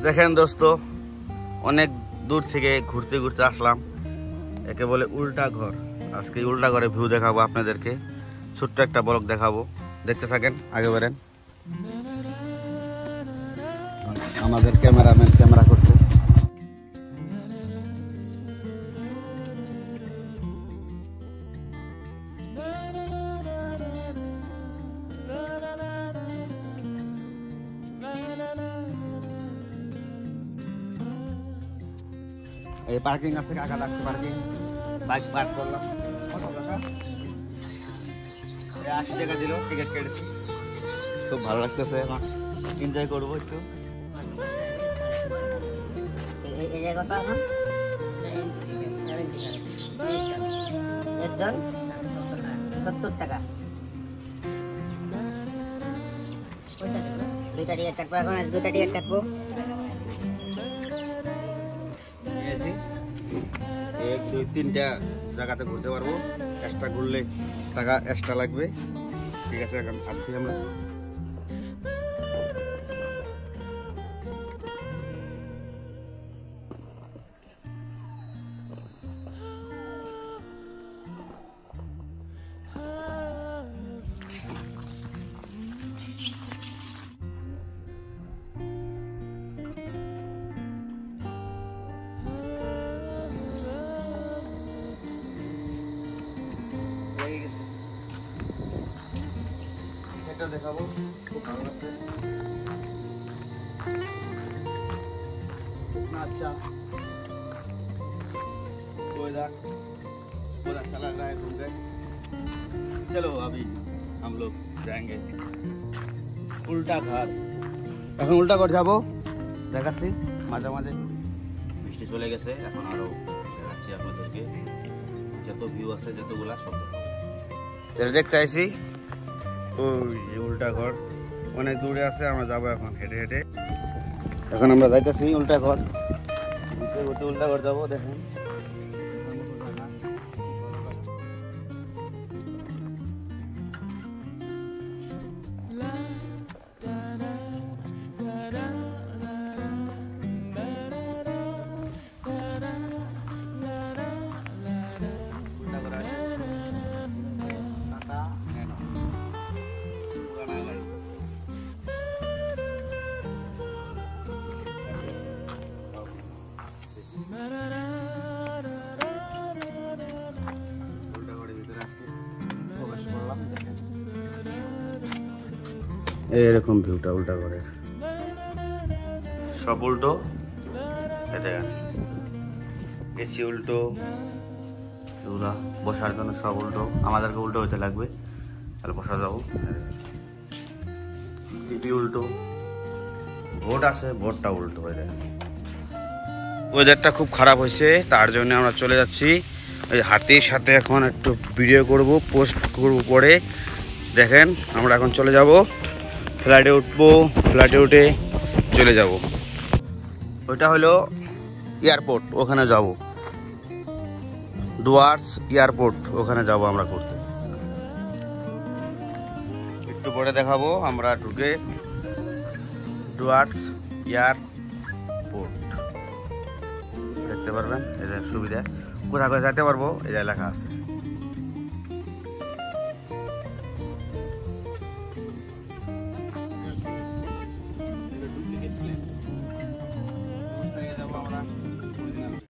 দেখেন দোস্ত, অনেক দূর থেকে ঘুরতে ঘুরতে আসলাম, একে বলে উল্টা ঘর। আজকে উল্টা ঘরে ভিউ দেখাবো আপনাদেরকে, ছোট্ট একটা ব্লগ দেখাবো, দেখতে থাকেন, আগে বেরেন। আমাদের ক্যামেরাম্যান ক্যামেরা করছে। এই পার্কিং আছে, কাকা ডাকছে পার্কিং, বাইক পার্ক করলাম। 80 টাকা দিল, টিকিট কেটেছি, খুব ভালো লাগতেছে, এখন এনজয় করবো একটু। একজন 70 টাকা, দুইটা টিকিট কাটবো, এখন দুইটা টিকিট কাটবো। 1 2 3টা জায়গাতে ঘুরতে পারবো, এক্সট্রা ঘুরলে টাকা এক্সট্রা লাগবে। ঠিক আছে, এখন আসছি আমরা। এটা দেখাবো, খুব ভালো লাগছে, कितना अच्छा वेदर, बहुत अच्छा लग रहा है घूम के। चलो अभी हम लोग जाएंगे उल्टा घर। এখন উল্টা ঘর যাবো, দেখাচ্ছি মাঝে মাঝে। বৃষ্টি চলে গেছে, এখন আরো দেখাচ্ছি আপনাদেরকে, যত ভিউ আছে যতগুলা সব দেখতে আইছি। ওই উল্টা ঘর অনেক দূরে আছে, আমরা যাবো এখন হেঁটে হেঁটে। এখন আমরা যাইতেছি উল্টা ঘর, উল্টা ঘর যাবো। দেখেন এরকম ভিউটা উল্টা ঘরের, সব উল্টো। এসি উল্টো, এগুলা বসার জন্য সব উল্টো, আমাদেরকে উল্টো হইতে লাগবে, তাহলে বসা যাবো। টিভি উল্টো, বোর্ড আছে, বোর্ডটা উল্টো হয়ে যায়। ওয়েদারটা খুব খারাপ হয়েছে, তার জন্য আমরা চলে যাচ্ছি ওই হাতির সাথে। এখন একটু ভিডিও করব, পোস্ট করব পরে। দেখেন আমরা এখন চলে যাব, ফ্লাইটে উঠবো, ফ্লাইটে উঠে চলে যাব। ওইটা হলো এয়ারপোর্ট, ওখানে যাব, ডুয়ার্স এয়ারপোর্ট, ওখানে যাব আমরা ঘুরতে। একটু পরে দেখাবো আমরা ঢুকে ডুয়ার্স এয়ারপোর্ট, দেখতে পারবেন। এই যে সুবিধা, কোথায় কোথায় যেতে পারবো এই যে লেখা আছে।